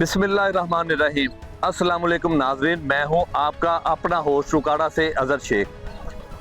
बिस्मिल्लाहिर्रहमानिर्रहीम। अस्सलाम वालेकुम नाज़रीन, मैं हूं आपका अपना होस्ट उकाड़ा से अज़हर शेख।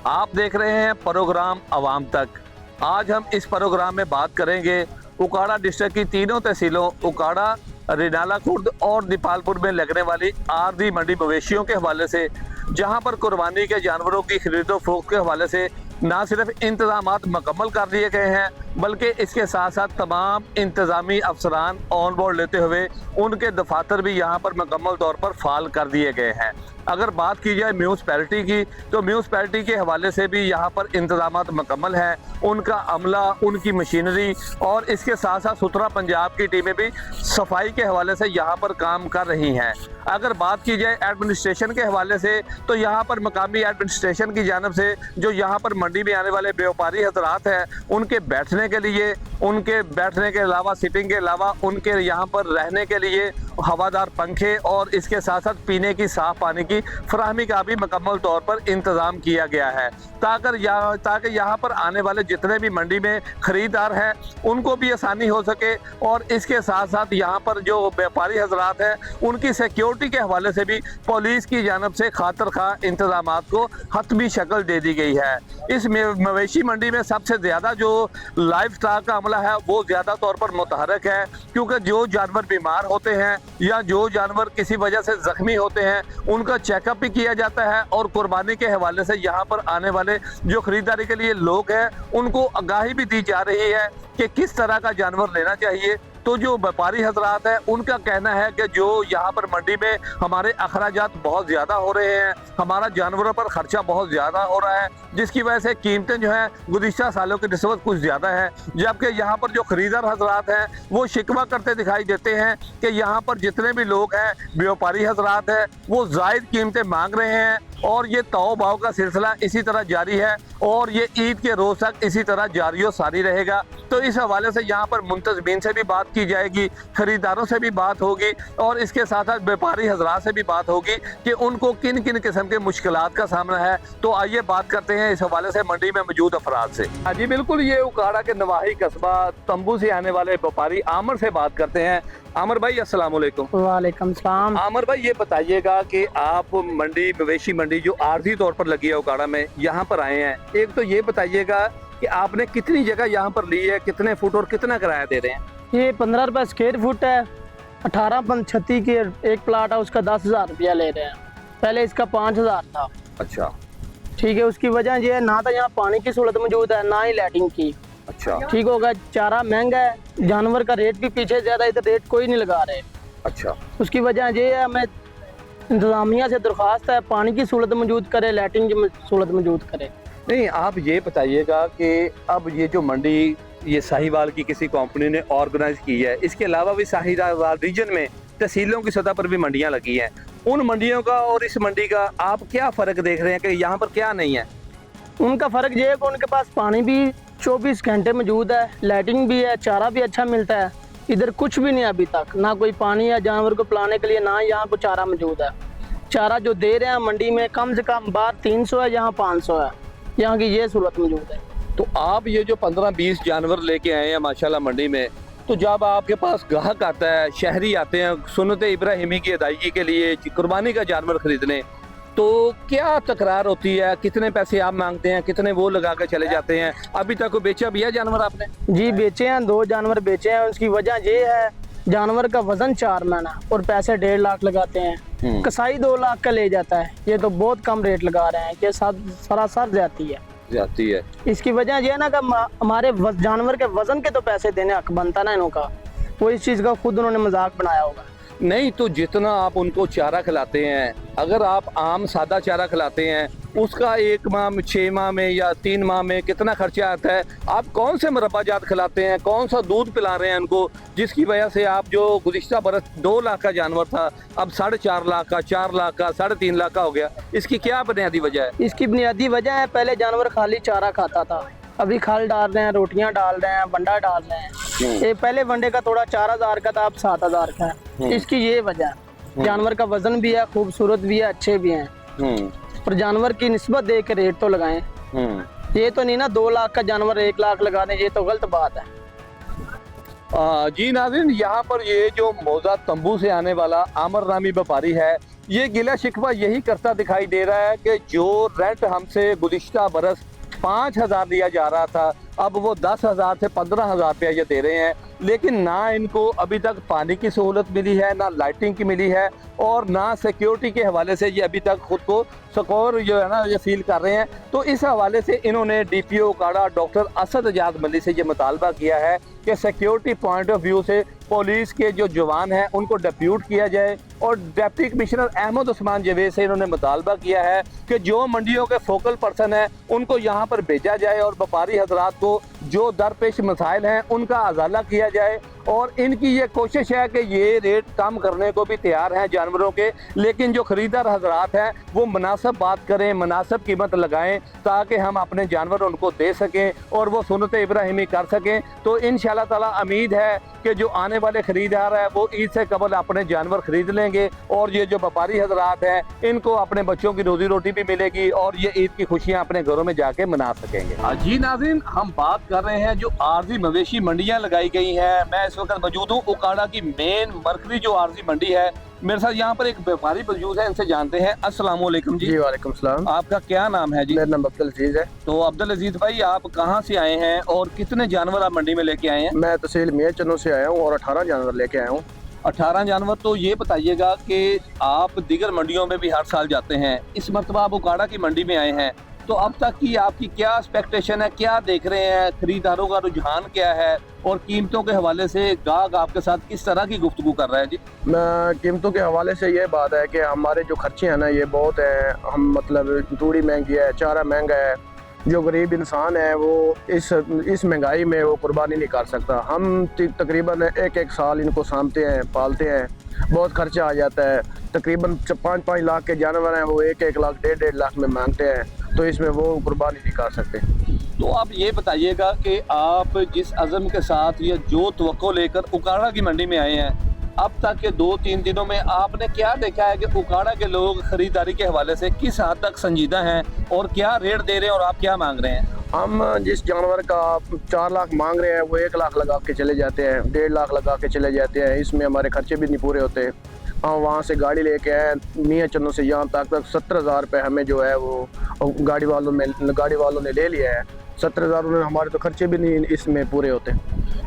आप देख रहे हैं प्रोग्राम अवाम तक। आज हम इस प्रोग्राम में बात करेंगे उकाड़ा डिस्ट्रिक्ट की तीनों तहसीलों उकाड़ा, रिनाला खुर्द और दीपालपुर में लगने वाली आरजी मंडी मवेशियों के हवाले से, जहां पर कुर्बानी के जानवरों की खरीदो फरोख्त के हवाले से ना सिर्फ इंतजामात मुकम्मल कर दिए गए हैं, बल्कि इसके साथ साथ तमाम इंतज़ामी अफसरान ऑन बोर्ड लेते हुए उनके दफातर भी यहाँ पर मुकम्मल तौर पर फाल कर दिए गए हैं। अगर बात की जाए म्यूनसिपैलिटी की, तो म्यूनसिपैलिटी के हवाले से भी यहाँ पर इंतजामात मुकम्मल हैं। उनका अमला, उनकी मशीनरी और इसके साथ साथ सुथरा पंजाब की टीमें भी सफाई के हवाले से यहाँ पर काम कर रही हैं। अगर बात की जाए एडमिनिस्ट्रेशन के हवाले से, तो यहाँ पर मकामी एडमिनिस्ट्रेशन की जानब से जो यहाँ पर मंडी में आने वाले व्यापारी हजरात हैं, उनके बैठने के लिए, उनके बैठने के अलावा सिटिंग के अलावा उनके यहाँ पर रहने के लिए हवादार पंखे और इसके साथ साथ पीने की साफ पानी की फराहमी का भी मुकम्मल तौर पर इंतज़ाम किया गया है, ताकि यहाँ पर आने वाले जितने भी मंडी में ख़रीदार हैं उनको भी आसानी हो सके, और इसके साथ साथ यहाँ पर जो व्यापारी हजरात हैं उनकी सिक्योरिटी के हवाले से भी पुलिस की जानब से खातर खा इंतजामात को हतमी शक्ल दे दी गई है। इस मवेशी मंडी में सबसे ज़्यादा जो लाइफ स्टॉक का अमला है वो ज़्यादा तौर पर मुतहरक है, क्योंकि जो जानवर बीमार होते हैं या जो जानवर किसी वजह से ज़ख्मी होते हैं उनका चेकअप भी किया जाता है, और कुर्बानी के हवाले से यहाँ पर आने वाले जो ख़रीदारी के लिए लोग हैं उनको आगाही भी दी जा रही है कि किस तरह का जानवर लेना चाहिए। तो जो व्यापारी हजरात हैं उनका कहना है कि जो यहाँ पर मंडी में हमारे अखराजात बहुत ज़्यादा हो रहे हैं, हमारा जानवरों पर ख़र्चा बहुत ज़्यादा हो रहा है, जिसकी वजह से कीमतें जो हैं गुज़िश्ता सालों की निस्बत कुछ ज़्यादा है। जबकि यहाँ पर जो ख़रीदार हजरात हैं वो शिकवा करते दिखाई देते हैं कि यहाँ पर जितने भी लोग हैं, व्यापारी हजरात हैं, वो ज़ायद कीमतें मांग रहे हैं, और ये तौ भाव का सिलसिला इसी तरह जारी है और ये ईद के रोज़ तक इसी तरह जारी और सारी रहेगा। तो इस हवाले से यहाँ पर मुंतज़मीन से भी बात की जाएगी, ख़रीदारों से भी बात होगी, और इसके साथ साथ व्यापारी हजरात से भी बात होगी कि उनको किन किन किस्म के मुश्किलात का सामना है। तो आइए बात करते हैं इस हवाले से मंडी में मौजूद अफराद से। हाँ जी बिल्कुल, ये उकाड़ा के नवाही कस्बा तंबू से आने वाले व्यापारी आमिर से बात करते हैं। आमिर भाई अस्सलाम वालेकुम। वालेकुम सलाम। आमिर भाई ये बताइएगा कि आप मंडी मवेशी मंडी जो आर्जी तौर पर लगी है उकाड़ा में, यहाँ पर आए हैं, एक तो ये बताइएगा कि आपने कितनी जगह यहाँ पर ली है, कितने फुट और कितना किराया दे रहे हैं? ये 15 रुपये स्क्वायर फुट है, 18 पंछती की एक प्लाट है, उसका 10,000 रुपया ले रहे हैं। पहले इसका 5,000 था। अच्छा ठीक है, उसकी वजह ये है ना तो यहाँ पानी की सहूलत मौजूद है, ना ही लाइटिंग की। अच्छा ठीक होगा, चारा महंगा है, जानवर का रेट भी पीछे ज़्यादा, इधर रेट कोई नहीं लगा रहे। अच्छा, उसकी वजह ये है, हमें इंतज़ामिया से दरख्वास्त है पानी की सहूलत मौजूद करे, लाइटिंग की सहूलत मौजूद करे। नहीं आप ये बताइएगा कि अब ये जो मंडी ये साहिवाल की किसी कंपनी ने ऑर्गेनाइज की है, इसके अलावा भी साहिवाल रीजन में तहसीलों की सतह पर भी मंडियां लगी हैं, उन मंडियों का और इस मंडी का आप क्या फ़र्क देख रहे हैं कि यहाँ पर क्या नहीं है? उनका फ़र्क ये है कि उनके पास पानी भी 24 घंटे मौजूद है, लाइटिंग भी है, चारा भी अच्छा मिलता है। इधर कुछ भी नहीं अभी तक, ना कोई पानी है जानवर को पिलाने के लिए, ना यहाँ को चारा मौजूद है। चारा जो दे रहे हैं मंडी में कम से कम बाहर 300 है, यहाँ 500 है, यहाँ की ये सूरत मौजूद है। तो आप ये जो 15-20 जानवर लेके आए हैं माशाल्लाह मंडी में, तो जब आपके पास ग्राहक आता है, शहरी आते हैं सुन्नत इब्राहिमी की अदायगी के लिए कुर्बानी का जानवर खरीदने, तो क्या तकरार होती है? कितने पैसे आप मांगते हैं, कितने वो लगा कर चले जाते हैं? अभी तक बेचा भी है जानवर आपने? जी बेचे हैं, 2 जानवर बेचे हैं। उसकी वजह ये है, जानवर का वजन 4 मन है और पैसे 1.5 लाख लगाते हैं, कसाई 2 लाख का ले जाता है। ये तो बहुत कम रेट लगा रहे हैं, ये सरासर जाती है। इसकी वजह यह है ना कि हमारे जानवर के वजन के तो पैसे देने हक बनता ना इनका, वो इस चीज़ का खुद उन्होंने मजाक बनाया होगा। नहीं तो जितना आप उनको चारा खिलाते हैं, अगर आप आम सादा चारा खिलाते हैं उसका 1 माह में, 6 माह में या 3 माह में कितना खर्चा आता है? आप कौन से मुरब्बाजात खिलाते हैं, कौन सा दूध पिला रहे हैं उनको, जिसकी वजह से आप जो गुज़िश्ता बरस 2 लाख का जानवर था अब 4.5 लाख का, 4 लाख का, 3.5 लाख का हो गया? इसकी क्या बुनियादी वजह है? इसकी बुनियादी वजह है, पहले जानवर खाली चारा खाता था, अभी खल डाल रहे हैं, रोटियां डाल रहे हैं, बंडा डाल रहे हैं। ये पहले वनडे का थोड़ा 4,000 का था, अब 7,000 का है। इसकी ये वजह है, जानवर का वजन भी है, खूबसूरत भी है, अच्छे भी हैं, पर जानवर की निस्बत देख के रेट तो लगाएं। ये तो नहीं ना 2 लाख का जानवर 1 लाख लगा दें, ये तो गलत बात है। जी नाज़रीन, यहाँ पर ये जो मौजा तंबू से आने वाला आमर नामी व्यापारी है, ये गिला शिकवा यही करता दिखाई दे रहा है कि जो रेंट हमसे गुज़िश्ता बरस 5,000 लिया जा रहा था, अब वो 10,000 से 15,000 रुपया ये दे रहे हैं। लेकिन ना इनको अभी तक पानी की सहूलत मिली है, ना लाइटिंग की मिली है, और ना सिक्योरिटी के हवाले से ये अभी तक खुद को सिक्योर जो है ना ये फील कर रहे हैं। तो इस हवाले से इन्होंने DPO उकाड़ा डॉक्टर असद एजाज मल्ली से ये मुतालबा किया है कि सिक्योरिटी पॉइंट ऑफ व्यू से पुलिस के जो जवान हैं उनको डिप्यूट किया जाए, और डिप्टी कमिश्नर अहमद उस्मान जवेद से इन्होंने मुतालबा किया है कि जो मंडियों के फोकल पर्सन हैं उनको यहाँ पर भेजा जाए और व्यापारी हजरात को जो दरपेश मसाइल हैं उनका अजाला किया जाए। और इनकी ये कोशिश है कि ये रेट कम करने को भी तैयार हैं जानवरों के, लेकिन जो ख़रीदार हजरात हैं वो मुनासिब बात करें, मुनासिब कीमत लगाएं, ताकि हम अपने जानवर उनको दे सकें और वो सुन्नत इब्राहिमी कर सकें। तो इंशाअल्लाह ताला उम्मीद है कि जो आने वाले ख़रीदार हैं वो ईद से कबल अपने जानवर ख़रीद लेंगे, और ये जो व्यापारी हजरात हैं इनको अपने बच्चों की रोज़ी रोटी भी मिलेगी और ये ईद की खुशियाँ अपने घरों में जाके मना सकेंगे। जी नाज़रीन, हम बात कर रहे हैं जो आर्जी मवेशी मंडियाँ लगाई गई हैं। मैं इस वक्त मौजूद हूँ उकाड़ा की मेन मरकजी जो आर्जी मंडी है। मेरे साथ यहाँ पर एक व्यापारी मौजूद है, इनसे जानते हैं। अस्सलाम वालेकुम जी। वालेकुम सलाम। आपका क्या नाम है जी? मेरा नाम अब्दुल अजीज है। तो अब्दुल अजीज भाई, आप कहाँ से आए हैं और कितने जानवर आप मंडी में लेके आए हैं? मैं तहसील मियां चन्नू से आया हूँ और 18 जानवर लेके आया हूँ। 18 जानवर। तो ये बताइएगा कि आप दीगर मंडियों में भी हर साल जाते हैं, इस मरतबा आप उकाड़ा की मंडी में आए हैं, तो अब तक की आपकी क्या एक्सपेक्टेशन है, क्या देख रहे हैं, खरीदारों का रुझान क्या है, और कीमतों के हवाले से गाहक आपके साथ किस तरह की गुफ्तगू कर रहा है जी? कीमतों के हवाले से ये बात है कि हमारे जो खर्चे हैं ना ये बहुत हैं। हम मतलब तूड़ी महंगी है, चारा महंगा है, जो गरीब इंसान है वो इस महंगाई में वो कुर्बानी नहीं कर सकता। हम तकरीबन एक साल इनको सामते हैं, पालते हैं, बहुत खर्चा आ जाता है। तकरीबन 5-5 लाख के जानवर हैं, वो 1-1 लाख 1.5 लाख में मांगते हैं, तो इसमें वो कुर्बानी नहीं कर सकते। तो आप ये बताइएगा कि आप जिस अज़म के साथ या जो तवक्को लेकर उकाड़ा की मंडी में आए हैं, अब तक के 2-3 दिनों में आपने क्या देखा है कि उकाड़ा के लोग खरीदारी के हवाले से किस हद तक संजीदा हैं और क्या रेट दे रहे हैं और आप क्या मांग रहे हैं? हम जिस जानवर का 4 लाख मांग रहे हैं वो 1 लाख लगा के चले जाते हैं, 1.5 लाख लगा के चले जाते हैं। इसमें हमारे खर्चे भी नहीं पूरे होते। हम वहाँ से गाड़ी लेके आए मियां चन्नू से यहाँ तक 17,000 रुपये हमें जो है वो गाड़ी वालों ने ले लिया है। 17,000 में हमारे तो खर्चे भी नहीं इसमें पूरे होते।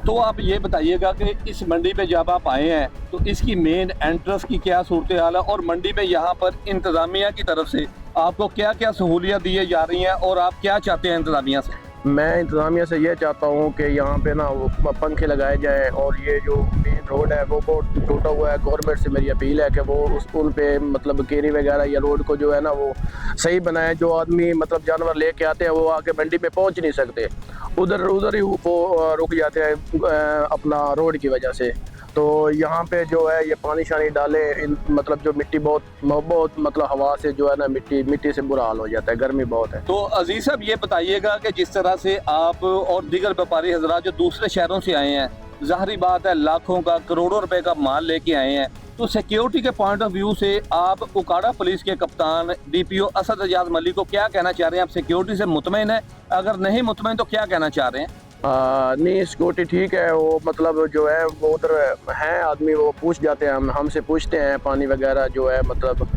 तो आप ये बताइएगा कि इस मंडी पे जब आप आए हैं तो इसकी मेन एंट्रेंस की क्या सूरत हाल है, और मंडी में यहाँ पर इंतज़ामिया की तरफ से आपको क्या क्या सहूलियत दी जा रही हैं और आप क्या चाहते हैं इंतज़ामिया से? मैं इंतज़ामिया से ये चाहता हूँ कि यहाँ पे ना वो पंखे लगाए जाए, और ये जो मेन रोड है वो बहुत टूटा हुआ है। गवर्नमेंट से मेरी अपील है कि वो उस पुल पे मतलब केरी वगैरह या रोड को जो है ना वो सही बनाए। जो आदमी मतलब जानवर लेके आते हैं वो आके मंडी में पहुँच नहीं सकते, उधर ही वो रुक जाते हैं अपना रोड की वजह से। तो यहाँ पे जो है ये पानी शानी डाले, मतलब जो मिट्टी बहुत मतलब हवा से जो है ना मिट्टी से बुरा हाल हो जाता है, गर्मी बहुत है। तो अजीज साहब ये बताइएगा कि जिस तरह से आप और दीगर व्यापारी हजरात जो दूसरे शहरों से आए हैं, ज़ाहिरी बात है लाखों का करोड़ों रुपए का माल लेके आए हैं, तो सिक्योरिटी के पॉइंट ऑफ व्यू से आप उकाड़ा पुलिस के कप्तान DPO असद एजाज मल्ली को क्या कहना चाह रहे हैं? आप सिक्योरिटी से मुतमईन है? अगर नहीं मुतमईन तो क्या कहना चाह रहे हैं? नहीं, सिक्योरिटी ठीक है। वो मतलब जो है वो उधर हैं आदमी, वो पूछ जाते हैं, हमसे पूछते हैं पानी वगैरह जो है मतलब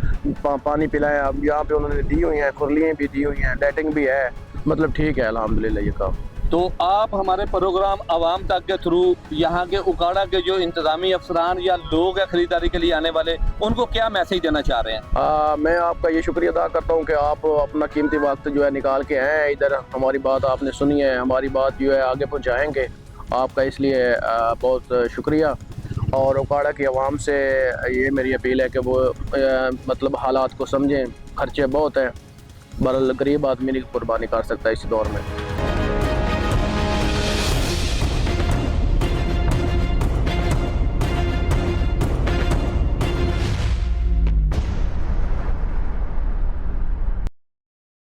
पानी पिलाएं। अब यहाँ पे उन्होंने दी हुई हैं, खुरलियाँ भी दी हुई हैं, लाइटिंग भी है, मतलब ठीक है अल्हम्दुलिल्लाह ये काम। तो आप हमारे प्रोग्राम आवाम तक के थ्रू यहाँ के उकाड़ा के जो इंतजामी अफसरान या लोग हैं खरीदारी के लिए आने वाले, उनको क्या मैसेज देना चाह रहे हैं? मैं आपका ये शुक्रिया अदा करता हूँ कि आप अपना कीमती वक्त जो है निकाल के आए हैं इधर, हमारी बात आपने सुनी है, हमारी बात जो है आगे पहुँचाएँगे आपका, इसलिए बहुत शुक्रिया। और उकाड़ा की आवाम से ये मेरी अपील है कि वो मतलब हालात को समझें। खर्चे बहुत हैं, बहरहाल गरीब आदमी नहीं कुर्बानी कर सकता इस दौर में।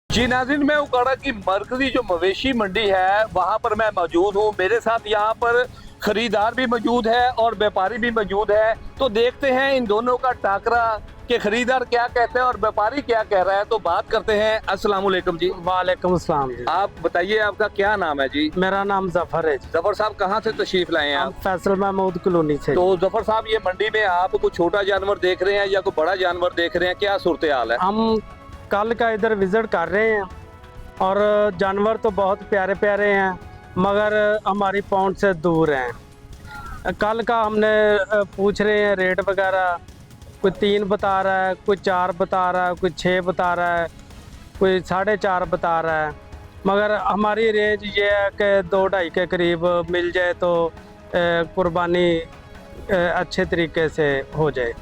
जी नाज़रीन, मैं उकाड़ा की मरकजी जो मवेशी मंडी है वहाँ पर मैं मौजूद हूँ। मेरे साथ यहाँ पर खरीदार भी मौजूद है और व्यापारी भी मौजूद है। तो देखते हैं इन दोनों का टाकरा कि खरीदार क्या कहते हैं और व्यापारी क्या कह रहा है, तो बात करते हैं। अस्सलाम वालेकुम जी। वालेकुम अस्सलाम जी। आप बताइए, आपका क्या नाम है जी? मेरा नाम जफर है जी। जफर साहब कहाँ से तशरीफ लाए हैं हम आप? फैसल महमूद कॉलोनी से। तो जफर साहब, ये मंडी में आप कोई छोटा जानवर देख रहे हैं या कोई बड़ा जानवर देख रहे हैं, क्या सूरत हाल है? हम कल का इधर विजिट कर रहे हैं और जानवर तो बहुत प्यारे प्यारे हैं, मगर हमारी पहुंच से दूर हैं। कल का हमने पूछ रहे हैं रेट वगैरह, कोई 3 बता रहा है, कोई 4 बता रहा है, कोई 6 बता रहा है, कोई 4.5 बता रहा है, मगर हमारी रेंज ये है कि 2-2.5 के करीब मिल जाए तो कुर्बानी अच्छे तरीके से हो जाए।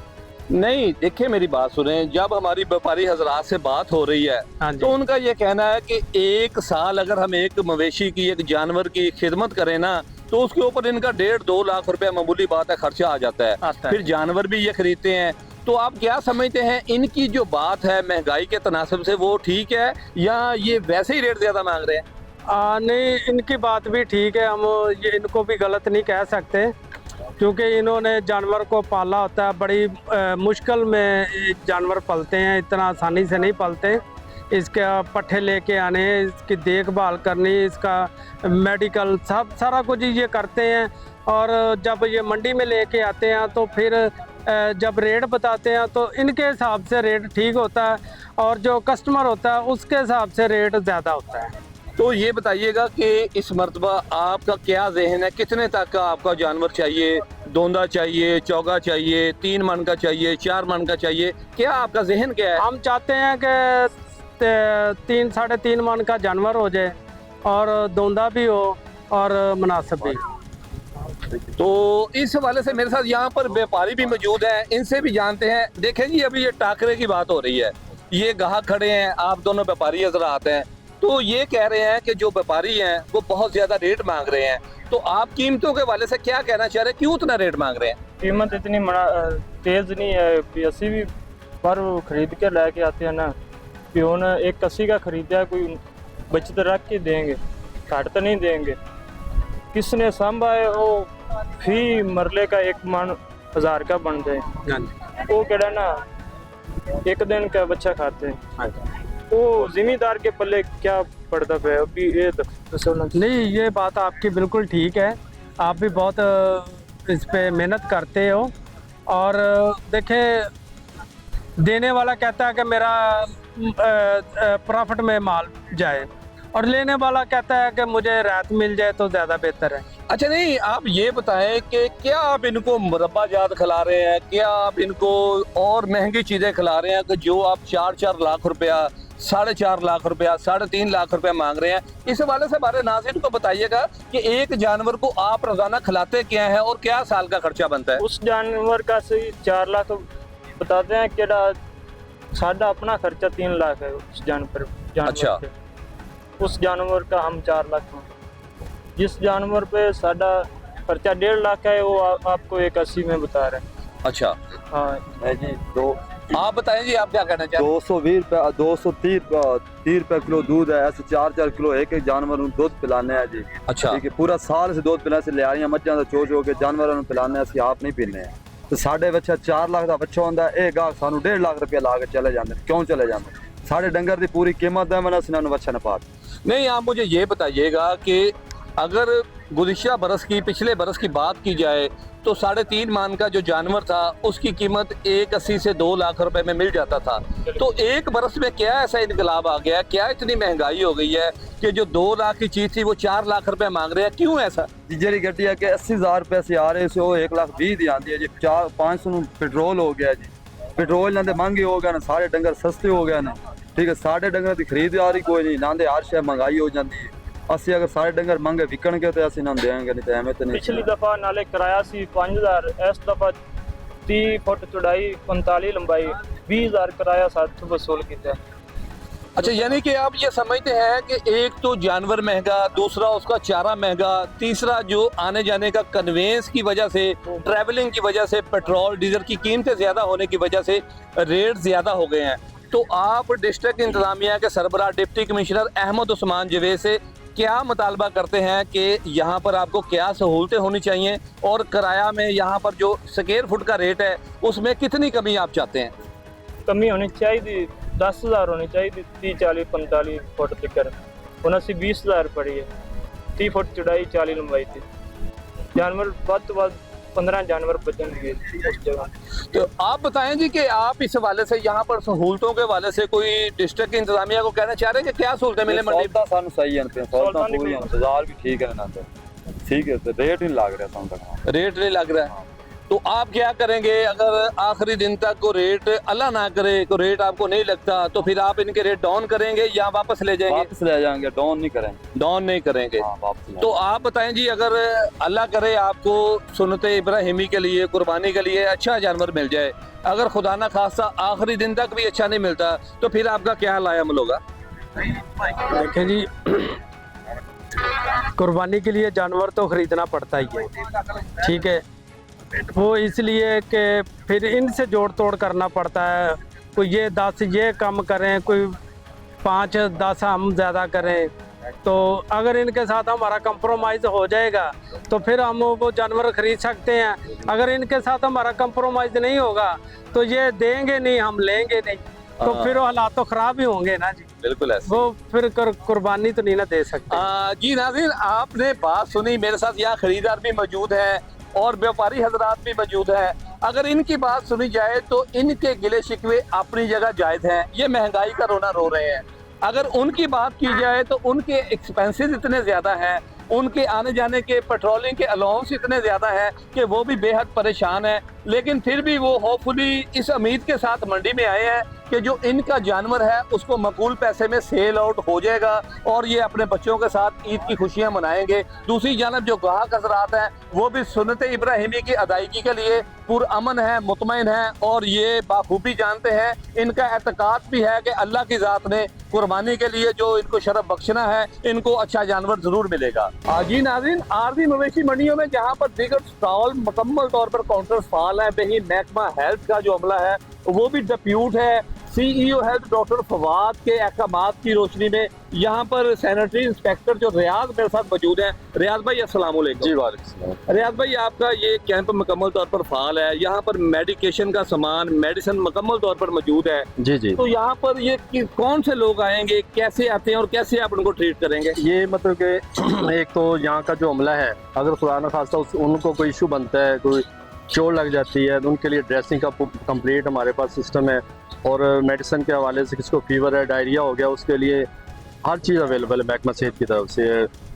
नहीं, देखिए मेरी बात सुने, जब हमारी व्यापारी हजरात से बात हो रही है हाँ जी। तो उनका ये कहना है कि 1 साल अगर हम एक मवेशी की, एक जानवर की खिदमत करें ना, तो उसके ऊपर इनका 1.5-2 लाख रुपया मामूली बात है, खर्चा आ जाता है। फिर जानवर भी ये खरीदते हैं। तो आप क्या समझते हैं, इनकी जो बात है महंगाई के तनासब से, वो ठीक है या ये वैसे ही रेट ज्यादा मांग रहे हैं? नहीं, इनकी बात भी ठीक है, हम ये इनको भी गलत नहीं कह सकते, क्योंकि इन्होंने जानवर को पाला होता है। बड़ी मुश्किल में जानवर पलते हैं, इतना आसानी से नहीं पलते। इसका पट्ठे लेके आने, इसकी देखभाल करनी, इसका मेडिकल सब सारा कुछ ये करते हैं। और जब ये मंडी में लेके आते हैं तो फिर जब रेट बताते हैं तो इनके हिसाब से रेट ठीक होता है, और जो कस्टमर होता है उसके हिसाब से रेट ज़्यादा होता है। तो ये बताइएगा कि इस मर्तबा आपका क्या जहन है, कितने तक का आपका जानवर चाहिए? दोंदा चाहिए, चौगा चाहिए, 3 मन का चाहिए, 4 मन का चाहिए, क्या आपका जहन क्या है? हम चाहते हैं कि 3-3.5 मन का जानवर हो जाए और दोंदा भी हो और मुनासिब भी। तो इस हवाले से मेरे साथ यहाँ पर व्यापारी भी मौजूद हैं, इनसे भी जानते हैं। देखें जी, अभी ये टाकरे की बात हो रही है, ये गाहक खड़े हैं, आप दोनों व्यापारी नजर आते हैं, तो ये कह रहे हैं कि जो व्यापारी हैं वो बहुत ज्यादा रेट मांग रहे हैं। तो आप कीमतों के हवाले से क्या कहना चाह रहे हैं, क्यों इतना रेट मांग रहे हैं? कीमत इतनी तेज नहीं है कि अस्सी भी पर खरीद के लेके आते हैं ना, कि उन्हें 180 का खरीदा, कोई बचत रख के देंगे, घाट तो नहीं देंगे। किसने सांभा है वो फी मरले का 1 मन 1000 का बन जाए, वो कहना ना 1 दिन का बच्चा खाते हैं, वो जिम्मेदार के पल्ले क्या पड़ता है अभी ये नहीं, ये बात आपकी बिल्कुल ठीक है, आप भी बहुत इस पे मेहनत करते हो। और देखें, देने वाला कहता है कि मेरा प्रॉफिट में माल जाए, और लेने वाला कहता है कि मुझे राहत मिल जाए तो ज़्यादा बेहतर है। अच्छा, नहीं, आप ये बताएं कि क्या आप इनको मुरब्बा जात खिला रहे हैं, क्या आप इनको और महंगी चीज़ें खिला रहे हैं कि जो आप 4-4 लाख रुपया, 4.5 लाख रुपया, 3.5 लाख रुपया मांग रहे हैं? इस हवाले से हमारे नाज़रीन को बताइएगा कि एक जानवर को आप रोजाना खिलाते क्या है और क्या साल का खर्चा बनता है? उस जानवर का सही 4 लाख बताते हैं कि साਡਾ अपना खर्चा 3 लाख है उस जानवर अच्छा। पे। उस जानवर का हम 4 लाख में, जिस जानवर पे साਡਾ खर्चा 1.5 लाख है वो आपको 180 में बता रहे हैं। अच्छा, हाँ जी, दो आप बताएं जी, आप क्या कहना चाहते हैं? 220 रुपये 230 रुपये किलो दूध है, ऐसे 4-4 किलो एक जानवर ਨੂੰ ਦੁੱਧ ਪਿਲਾਣੇ ਆ ਜੀ। अच्छा, ठीक है, पूरा साल से दूध पिलाने से ले आ रही मੱਝਾਂ ਦਾ ਚੋ ਕੇ ਜਾਨਵਰਾਂ ਨੂੰ ਪਿਲਾਣੇ ਅਸੀਂ ਆਪ ਨਹੀਂ ਪੀਂਦੇ ਆ। ਤੇ ਸਾਡੇ ਬੱਚਾ 4 ਲੱਖ ਦਾ ਬੱਚਾ ਹੁੰਦਾ, ਇਹ ਗਾਹਕ ਸਾਨੂੰ 1.5 ਲੱਖ ਰੁਪਏ ਲਾ ਕੇ ਚਲੇ ਜਾਂਦੇ ਨੇ। ਕਿਉਂ ਚਲੇ ਜਾਂਦੇ? ਸਾਡੇ ਡੰਗਰ ਦੀ ਪੂਰੀ ਕੀਮਤ ਦੇਵਨ ਅਸੀਂ ਇਹਨਾਂ ਨੂੰ ਬੱਚਾ ਨਾ ਪਾ। नहीं, आप मुझे ये बताइएगा कि अगर गुज़िश्ता बरस की, पिछले बरस की बात की जाए तो 3.5 मान का जो जानवर था उसकी कीमत 180 से 2 लाख रुपए में मिल जाता था। तो एक बरस में क्या ऐसा इनकलाब आ गया, क्या इतनी महंगाई हो गई है कि जो 2 लाख की चीज़ थी वो 4 लाख रुपए मांग रहे हैं? क्यों ऐसा? ਜਿਹੜੀ ਗੱਡੀ ਆ ਕਿ 80,000 रुपए से आ रहे से ਉਹ 1,20,000 ਦੀ ਆਂਦੀ ਹੈ ਜੀ। 4-500 ਨੂੰ ਪੈਟਰੋਲ ਹੋ ਗਿਆ ਜੀ। ਪੈਟਰੋਲ ਨਾਲ ਤੇ ਮਹਿੰਗੇ ਹੋ ਗਏ ਨੇ, ਸਾਰੇ ਡੰਗਰ ਸਸਤੇ ਹੋ ਗਏ ਨੇ। ठीक है, साढ़े डंगर की खरीदारी कोई नहीं, ना हर शय महंगाई हो जाती है। असं अगर सारे डंगर महंगे विकणगे तो असं इन्होंने देंगे, नहीं तो एवं तो नहीं। पिछली दफा नाले किराया सी 5000, इस दफा 30 फुट चौड़ाई 45 लंबाई 20,000 किराया साथ वसूल किया। अच्छा, यानी कि आप ये समझते हैं कि एक तो जानवर महंगा, दूसरा उसका चारा महंगा, तीसरा जो आने जाने का कन्वेंस की वजह से, ट्रैवलिंग की वजह से, पेट्रोल डीजल की कीमतें ज़्यादा होने की वजह से रेट ज़्यादा हो गए हैं। तो आप डिस्ट्रिक्ट इंतजामिया के सरबराह डिप्टी कमिश्नर अहमद उस्मान जवेद से क्या मुतालबा करते हैं कि यहाँ पर आपको क्या सहूलतें होनी चाहिए और किराया में यहाँ पर जो स्क्वायर फुट का रेट है उसमें कितनी कमी आप चाहते हैं? कमी होनी चाहिए, 10,000 होनी चाहिए, 30 40 45 फुट तक। ਹੁਣ ਅਸੀਂ 20,000 पड़ी है, 30 फुट चौड़ाई 40 लंबाई थी। जानवर ਵੱਧ ਤੋਂ ਵੱਧ 15 जानवर बचेंगे उस जगह। तो आप बताएं जी कि आप इस हवाले से यहाँ पर सहूलतों के हवाले से कोई डिस्ट्रिक्ट इंतजामिया को कहना चाह रहे हैं कि क्या सहूलतें मिले मंडी में? ਸਾਨੂੰ ਸਹੀ ਹਨ ਤੇ ਸੌਲਤਾਂ ਪੂਰੀਆਂ ਬਾਜ਼ਾਰ ਵੀ ਠੀਕ ਹੈ ਨਾ, ठीक है, तो रेट नहीं लग रहा ਸਾਨੂੰ तक। रेट नहीं लग रहा है, तो आप क्या करेंगे अगर आखिरी दिन तक को रेट अल्लाह ना करे, को रेट आपको नहीं लगता, तो फिर आप इनके रेट डाउन करेंगे या वापस ले जाएंगे? वापस ले जाएंगे, डाउन नहीं करेंगे। डाउन नहीं करेंगे। हाँ, वापस ले तो आप बताएं जी, अगर अल्लाह करे आपको सुन्नत इब्राहिमी के लिए, कुर्बानी के लिए अच्छा जानवर मिल जाए, अगर खुदा ना खास्ता आखिरी दिन तक भी अच्छा नहीं मिलता, तो फिर आपका क्या लायामल होगा? देखें जी, कुर्बानी के लिए जानवर तो खरीदना पड़ता ही है, ठीक है। वो इसलिए कि फिर इनसे जोड़ तोड़ करना पड़ता है, कोई ये 10 ये कम करें, कोई 5-10 हम ज़्यादा करें, तो अगर इनके साथ हमारा कंप्रोमाइज़ हो जाएगा तो फिर हम वो जानवर खरीद सकते हैं। अगर इनके साथ हमारा कंप्रोमाइज़ नहीं होगा तो ये देंगे नहीं, हम लेंगे नहीं, तो फिर वो हालात तो ख़राब ही होंगे ना जी। बिल्कुल ऐसे। वो फिर कुर्बानी तो नहीं ना दे सकते। जी नाज़रीन, आपने बात सुनी, मेरे साथ यहाँ खरीदार भी मौजूद हैं और व्यापारी हजरात भी मौजूद हैं। अगर इनकी बात सुनी जाए तो इनके गिले शिकवे अपनी जगह जायज़ हैं, ये महंगाई का रोना रो रहे हैं। अगर उनकी बात की जाए तो उनके एक्सपेंसेस इतने ज़्यादा हैं, उनके आने जाने के पेट्रोलिंग के अलाउंस इतने ज़्यादा हैं कि वो भी बेहद परेशान है, लेकिन फिर भी वो होपफुली इस उम्मीद के साथ मंडी में आए हैं कि जो इनका जानवर है उसको मकबूल पैसे में सेल आउट हो जाएगा और ये अपने बच्चों के साथ ईद की खुशियां मनाएंगे। दूसरी जानब जो गाहक हज़रात हैं वो भी सुन्नत इब्राहिमी की अदायगी के लिए पुरअमन है, मुतमईन है और ये बाखूबी जानते हैं, इनका एतकाद भी है कि अल्लाह की ज़ात ने कुर्बानी के लिए जो इनको शरफ बख्शना है, इनको अच्छा जानवर ज़रूर मिलेगा। जी नाज़रीन, आरजी मवेशी मंडियों में जहाँ पर दीगर स्टॉल मुकम्मल तौर पर काउंटर फाल है, वहीं महकमा हेल्थ का जो अमला है वो भी डिप्यूट है। CEO हेल्थ डॉक्टर फवाद के अहकामात की रोशनी में यहाँ पर सैनिटरी इंस्पेक्टर जो रियाज मेरे साथ मौजूद हैं। रियाज भाई अस्सलाम वालेकुम। जी वालेकुम। रियाज भाई, आपका ये कैंप मुकम्मल तौर पर फाल है, यहाँ पर मेडिकेशन का सामान, मेडिसिन मुकम्मल तौर पर मौजूद है। जी जी। तो यहाँ पर ये कौन से लोग आएंगे, कैसे आते हैं और कैसे आप उनको ट्रीट करेंगे? ये मतलब कि एक तो यहाँ का जो अमला है, अगर खुदा न खास्ता उनको कोई इशू बनता है, कोई चोट लग जाती है, तो उनके लिए ड्रेसिंग का कंप्लीट हमारे पास सिस्टम है। और मेडिसिन के हवाले से किसको फीवर है, डायरिया हो गया, उसके लिए हर चीज़ अवेलेबल है महकमा सेहत की तरफ से।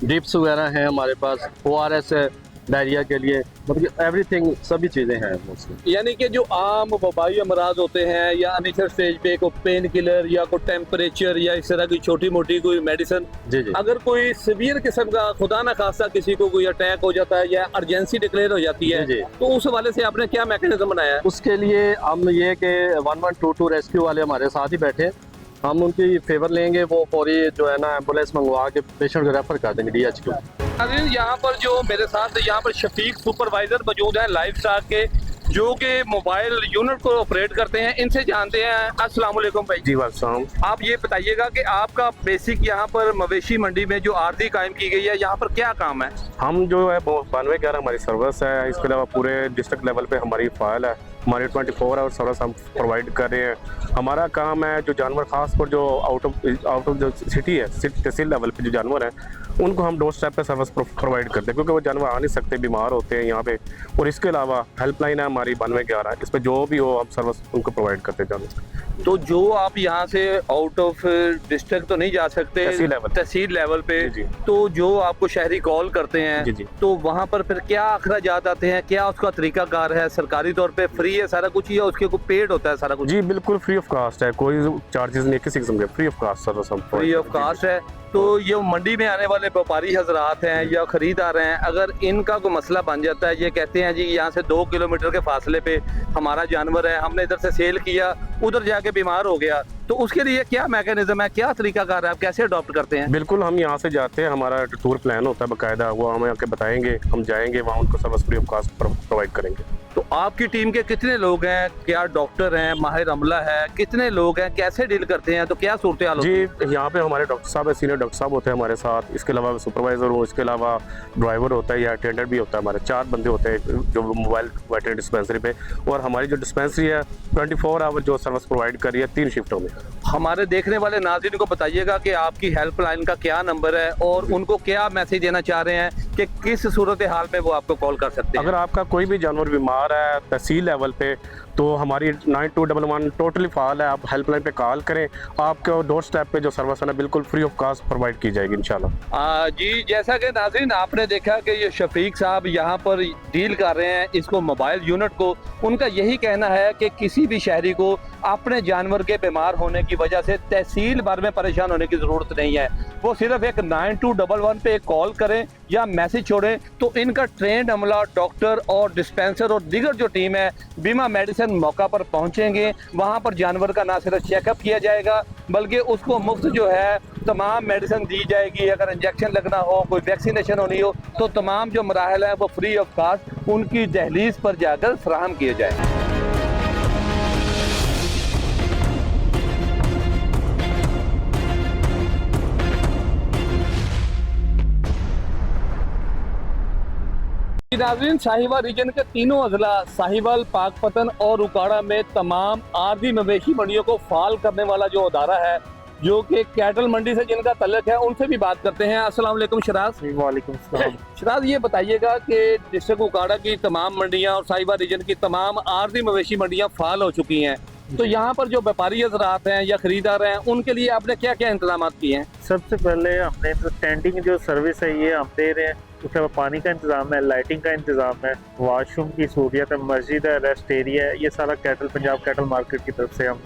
ड्रिप्स वगैरह हैं हमारे पास, ORS है डायरिया के लिए, मतलब एवरीथिंग, सभी चीज़ें हैं मोस्टली। यानी कि जो आम वबाई अमराज होते हैं या इनिशियल स्टेज पे कोई पेन किलर या कोई टेम्परेचर या इस तरह की छोटी मोटी कोई मेडिसिन, जी जी। अगर कोई सीवियर किस्म का खुदा ना खासा किसी को कोई अटैक हो जाता है या अर्जेंसी डिक्लेयर हो जाती है, जी जी। तो उस हवाले से आपने क्या मैकेनिज्म बनाया है? उसके लिए हम ये कि 1122 रेस्क्यू वाले हमारे साथ ही बैठे हैं, हम उनकी फेवर लेंगे, वो फौरी जो है ना एम्बुलेंस मंगवा के पेशेंट को रेफर कर देंगे DH को। यहाँ पर जो मेरे साथ यहाँ पर शफीक सुपरवाइजर मौजूद है लाइफ स्टाक के, जो कि मोबाइल यूनिट को ऑपरेट करते हैं, इनसे जानते हैं। अस्सलाम वालेकुम भाई। जी वालेकुम। आप ये बताइएगा कि आपका बेसिक यहाँ पर मवेशी मंडी में जो आरजी कायम की गई है, यहाँ पर क्या काम है? हम जो है 9211 हमारी सर्विस है, इसके अलावा पूरे डिस्ट्रिक्ट लेवल पे हमारी फाइल है, हमारी 24 आवर सर्विस हम प्रोवाइड कर रहे हैं। हमारा काम है जो जानवर खास कर जो आउट ऑफ जो सिटी है, तहसील लेवल पे जो जानवर हैं उनको हम डोर स्टेप पे सर्विस प्रोवाइड करते हैं, क्योंकि वो जानवर आ नहीं सकते, बीमार होते हैं यहाँ पे। और इसके अलावा हेल्पलाइन है हमारी 9211, इस पर जो भी हो हम सर्विस उनको प्रोवाइड करते हैं जानवर। तो जो आप यहाँ से आउट ऑफ डिस्ट्रिक्ट तो नहीं जा सकते, तहसील लेवल पे, तो जो आपको शहरी कॉल करते हैं, जी। तो वहाँ पर फिर क्या अखराजात आते हैं, क्या उसका तरीकाकार है? सरकारी तौर पे फ्री है सारा कुछ या उसके कोई पेड होता है सारा कुछ? जी बिल्कुल फ्री ऑफ कास्ट है, कोई चार्जेस नहीं किसी किस्म के, फ्री ऑफ कास्ट सर्विस हम फ्री ऑफ कास्ट है। तो ये मंडी में आने वाले व्यापारी हजरात हैं या खरीदार हैं, अगर इनका कोई मसला बन जाता है, ये कहते हैं जी यहाँ से 2 किलोमीटर के फासले पे हमारा जानवर है, हमने इधर से सेल किया, उधर जाके बीमार हो गया, तो उसके लिए क्या मैकेनिज्म है, क्या तरीकाकार है, आप कैसे अडॉप्ट करते हैं? बिल्कुल, हम यहाँ से जाते हैं, हमारा टूर प्लान होता है बाकायदा, वो हमें आके बताएंगे, हम जाएंगे वहाँ, उनको service free of cost provide करेंगे। तो आपकी टीम के कितने लोग हैं, क्या डॉक्टर हैं, माहिर अमला है, कितने लोग हैं, कैसे डील करते हैं, तो क्या सूरत हाल होती है? जी, यहाँ पे हमारे डॉक्टर साहब है, सीनियर डॉक्टर साहब होते हैं हमारे साथ, इसके अलावा सुपरवाइजर हो, इसके अलावा ड्राइवर होता है या अटेंडेंट भी होता है, हमारे 4 बंदे होते हैं जो मोबाइल वेटनरी डिस्पेंसरी पे। और हमारी जो डिस्पेंसरी है 24 आवर जो सर्विस प्रोवाइड कर रही है 3 शिफ्टों में। हमारे देखने वाले नाज़रीन को बताइएगा कि आपकी हेल्पलाइन का क्या नंबर है और उनको क्या मैसेज देना चाह रहे हैं कि किस सूरत हाल में वो आपको कॉल कर सकते हैं। अगर आपका कोई भी जानवर बीमार है तहसील लेवल पे, तो हमारी 9211 टोटली फाल है, आप हेल्पलाइन पे कॉल करें, आपको डोर स्टेप पे जो सर्विस है ना बिल्कुल फ्री ऑफ कॉस्ट प्रोवाइड की जाएगी इंशाल्लाह। जी, जैसा कि नाज़रीन आपने देखा कि ये शफीक साहब यहाँ पर डील कर रहे हैं इसको मोबाइल यूनिट को। उनका यही कहना है कि किसी भी शहरी को अपने जानवर के बीमार होने की वजह से तहसील भर में परेशान होने की ज़रूरत नहीं है, वो सिर्फ एक 9211 पे कॉल करें या मैसेज छोड़ें, तो इनका ट्रेंड अमला, डॉक्टर और डिस्पेंसर और दीगर जो टीम है बीमा मेडिसिन मौका पर पहुंचेंगे। वहां पर जानवर का ना सिर्फ चेकअप किया जाएगा बल्कि उसको मुफ्त जो है तमाम मेडिसिन दी जाएगी। अगर इंजेक्शन लगना हो, कोई वैक्सीनेशन होनी हो, तो तमाम जो मराहल है वो फ्री ऑफ कॉस्ट उनकी दहलीज पर जाकर फराहम किए जाए। नाज़रीन, साहिवाल रीजन के तीनों अजला साहिवाल, पाकपतन और उकाड़ा में तमाम आर्दी मवेशी मंडियों को फाल करने वाला जो अदारा है, जो कि कैटल मंडी से जिनका तल्लुक है, उनसे भी बात करते हैं। अस्सलाम वालेकुम शराज। वालेकुम सलाम। शराज, ये बताइएगा कि डिस्ट्रिक्ट उकाड़ा की तमाम मंडियां और साहिवाल रीजन की तमाम आर्दी मवेशी मंडियां फाल हो चुकी हैं, तो यहाँ पर जो व्यापारी हजरात हैं या खरीदार हैं उनके लिए आपने क्या क्या इंतजाम किए हैं? सबसे पहले हमने तो टेंटिंग जो सर्विस है ये हम दे रहे हैं, उसके बाद पानी का इंतजाम है, लाइटिंग का इंतजाम है, वॉशरूम की सहूलियत है, मस्जिद है, रेस्ट एरिया है, ये सारा कैटल पंजाब कैटल मार्केट की तरफ से हम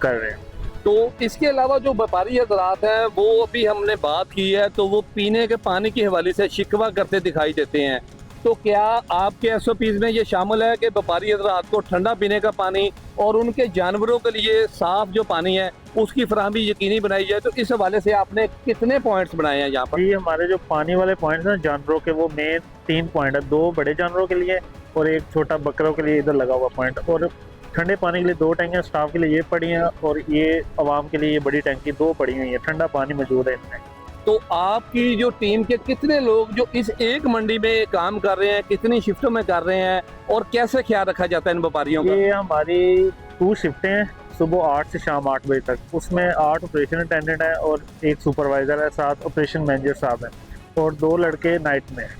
कर रहे हैं। तो इसके अलावा जो व्यापारी हजरात हैं वो अभी हमने बात की है, तो वो पीने के पानी के हवाले से शिकवा करते दिखाई देते हैं, तो क्या आपके SOPs में ये शामिल है कि व्यापारी हजरात को ठंडा पीने का पानी और उनके जानवरों के लिए साफ जो पानी है उसकी फराहमी यकीनी बनाई जाए? तो इस हवाले से आपने कितने पॉइंट्स बनाए हैं यहाँ पर? ये हमारे जो पानी वाले पॉइंट्स हैं जानवरों के, वो मेन 3 पॉइंट है, 2 बड़े जानवरों के लिए और एक छोटा बकरों के लिए इधर लगा हुआ पॉइंट, और ठंडे पानी के लिए 2 टैंकियाँ स्टाफ के लिए ये पड़ी हैं, और ये आवाम के लिए ये बड़ी टैंकी 2 पड़ी हुई है, ठंडा पानी मौजूद है इनमें। तो आपकी जो टीम के कितने लोग जो इस एक मंडी में काम कर रहे हैं, कितनी शिफ्टों में कर रहे हैं और कैसे ख्याल रखा जाता है इन व्यापारियों का? ये हमारी 2 शिफ्टें हैं, सुबह 8 से शाम 8 बजे तक, उसमें 8 ऑपरेशन अटेंडेंट है और 1 सुपरवाइजर है, 7 ऑपरेशन मैनेजर साहब हैं और 2 लड़के नाइट में हैं।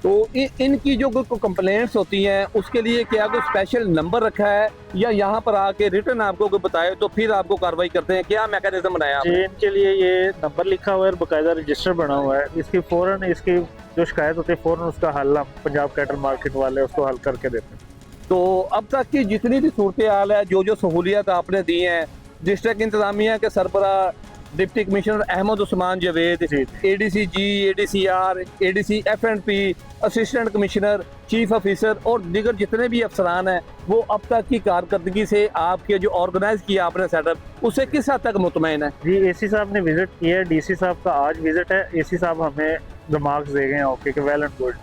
तो इनकी जो कोई कंप्लेंट्स होती हैं उसके लिए क्या कोई स्पेशल नंबर रखा है या यहाँ पर आके रिटर्न आपको कोई बताए तो फिर आपको कार्रवाई करते हैं? क्या मैकेनिज्म बनाया आपने? जी, इनके लिए ये नंबर लिखा हुआ है, बाकायदा रजिस्टर बना हुआ है, इसकी फ़ौरन इसकी जो शिकायत होती है फ़ौरन उसका हल हम पंजाब कैटल मार्केट वाले उसको हल करके देते हैं। तो अब तक की जितनी भी सूरत हाल है, जो सहूलियत आपने दी हैं, डिस्ट्रिक्ट इंतजामिया के सरबरा deputy commissioner Ahmad Usman Javed, ADCG, ADCR, ADC F&P, assistant commissioner, chief officer और दीगर जितने भी अफसरान हैं, वो अब तक की कारकर्दगी से आपके जो ऑर्गेनाइज किया आपने सेटअप, उससे किस हद तक मुतमईन है? जी, AC साहब ने विजिट किया है, DC साहब का आज विजिट है, AC साहब हमें रिमार्क्स दे गए हैं ओके कि वेल एंड गुड,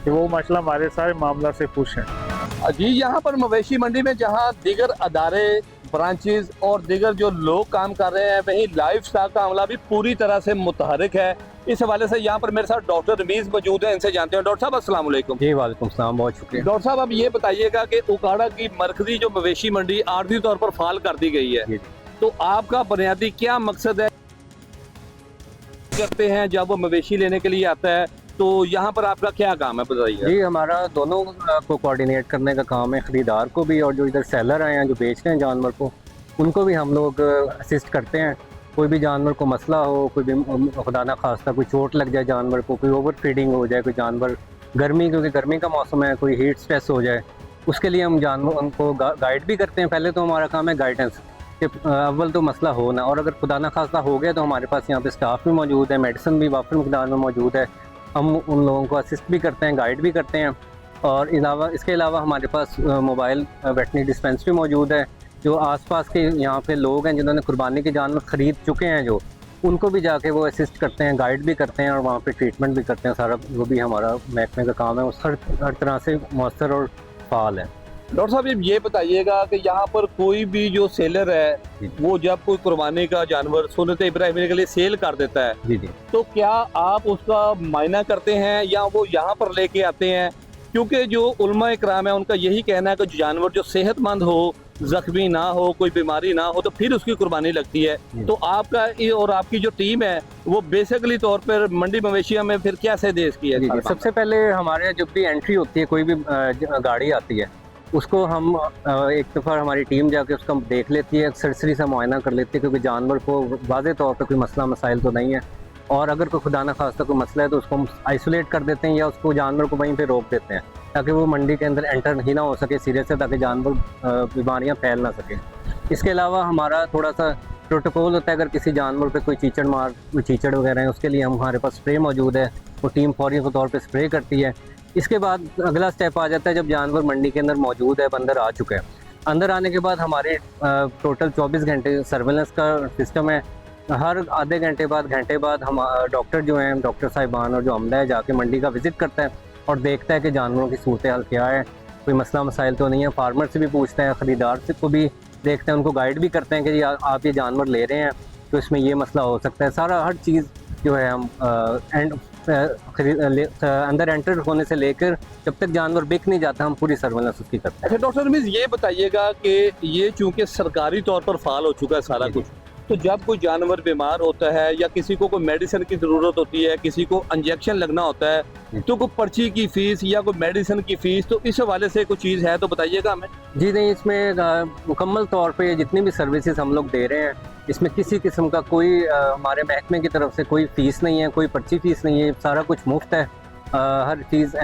कि वो माशाल्लाह हमारे सारे मामला से खुश हैं। जी, यहाँ पर मवेशी मंडी में जहाँ दीगर अदारे, ब्रांचेज और दीगर जो लोग काम कर रहे हैं, वहीं लाइफ स्टॉक का अमला भी पूरी तरह से मुतहरिक है। इस हवाले से यहाँ पर मेरे साथ डॉक्टर रमीज मौजूद है, इनसे जानते हैं। डॉक्टर साहब अस्सलाम वालेकुम। जी वालेकुम सलाम, बहुत शुक्रिया। डॉक्टर साहब, अब ये बताइएगा कि उकाड़ा की मरकजी जो मवेशी मंडी आर्जी तौर पर फाल कर दी गई है, तो आपका बुनियादी क्या मकसद है करते हैं जब वो मवेशी लेने के लिए आता है, तो यहाँ पर आपका क्या काम है बताइए? जी, हमारा दोनों को कोऑर्डिनेट करने का काम है, ख़रीदार को भी और जो इधर सेलर आए हैं जो बेच रहे हैं जानवर को, उनको भी हम लोग असिस्ट करते हैं। कोई भी जानवर को मसला हो, कोई भी खुदा ना खास्ता कोई चोट लग जाए जानवर को, कोई ओवर फीडिंग हो जाए, कोई जानवर गर्मी, क्योंकि गर्मी का मौसम है, कोई हीट स्ट्रेस हो जाए, उसके लिए हम जानवर उनको गाइड भी करते हैं। पहले तो हमारा काम है गाइडेंस, कि अव्वल तो मसला हो ना, और अगर खुदा ना खास्ता हो गया तो हमारे पास यहाँ पे स्टाफ भी मौजूद है, मेडिसिन भी वाफिर मकदार में मौजूद है, हम उन लोगों को असिस्ट भी करते हैं, गाइड भी करते हैं। और इसके अलावा हमारे पास मोबाइल वेटनरी डिस्पेंसरी मौजूद है, जो आसपास के यहाँ पे लोग हैं जिन्होंने कुर्बानी के जानवर ख़रीद चुके हैं, जो उनको भी जाके वो असिस्ट करते हैं, गाइड भी करते हैं और वहाँ पे ट्रीटमेंट भी करते हैं। सारा वो भी हमारा महकमे का काम है, उस हर तरह से मौसर और फाल है। डॉक्टर साहब ये बताइएगा कि यहाँ पर कोई भी जो सेलर है वो जब कोई कुर्बानी का जानवर सुन्नत इब्राहिमी के लिए सेल कर देता है जी जी, तो क्या आप उसका मायना करते हैं या वो यहाँ पर लेके आते हैं? क्योंकि जो उलमा इकराम है उनका यही कहना है कि जानवर जो सेहतमंद हो, जख्मी ना हो, कोई बीमारी ना हो, तो फिर उसकी कुर्बानी लगती है। तो आपका ये और आपकी जो टीम है वो बेसिकली तौर पर मंडी मवेशियों में फिर क्या से देश की है? सबसे पहले हमारे जब भी एंट्री होती है, कोई भी गाड़ी आती है, उसको हम एक दफ़ा हमारी टीम जाके उसका देख लेती है, सरसरी सा मुआयना कर लेती है, क्योंकि जानवर को वाज़े तौर पर कोई मसला मसाइल तो नहीं है, और अगर कोई खुदा न खास्ता कोई मसला है तो उसको हम आइसोलेट कर देते हैं या उसको जानवर को वहीं पे रोक देते हैं ताकि वो मंडी के अंदर एंटर ही ना हो सके सिरे से, ताकि जानवर बीमारियां फैल ना सके। इसके अलावा हमारा थोड़ा सा प्रोटोकॉल होता है, अगर किसी जानवर पे कोई कीचड़ वगैरह है उसके लिए हमारे पास स्प्रे मौजूद है, वो टीम फौरी तौर पर स्प्रे करती है। इसके बाद अगला स्टेप आ जाता है जब जानवर मंडी के अंदर मौजूद है, अंदर आ चुका है। अंदर आने के बाद हमारे टोटल 24 घंटे सर्वेलेंस का सिस्टम है। हर आधे घंटे बाद हम डॉक्टर जो हैं, डॉक्टर साहिबान और जो अमला है जाके मंडी का विज़िट करता है और देखता है कि जानवरों की सूरत हाल क्या है, कोई मसला मसाइल तो नहीं है। फार्मर से भी पूछते हैं, ख़रीदार से को भी देखते हैं, उनको गाइड भी करते हैं कि जी आप ये जानवर ले रहे हैं तो इसमें ये मसला हो सकता है। सारा हर चीज़ जो है हम अंदर एंटर होने से लेकर जब तक जानवर बिक नहीं जाता हम पूरी सर्वेलेंस उसकी करते हैं। अच्छा डॉक्टर रमीज, ये बताइएगा कि ये चूंकि सरकारी तौर पर फाल हो चुका है सारा कुछ, तो जब कोई जानवर बीमार होता है या किसी को कोई मेडिसिन की ज़रूरत होती है, किसी को इंजेक्शन लगना होता है, तो कोई पर्ची की फ़ीस या कोई मेडिसिन की फ़ीस, तो इस हवाले से कोई चीज़ है तो बताइएगा हमें। जी नहीं, इसमें मुकम्मल तौर पे जितनी भी सर्विसेज हम लोग दे रहे हैं इसमें किसी किस्म का कोई हमारे महकमे की तरफ से कोई फ़ीस नहीं है, कोई पर्ची फ़ीस नहीं है, सारा कुछ मुफ्त है। हर चीज़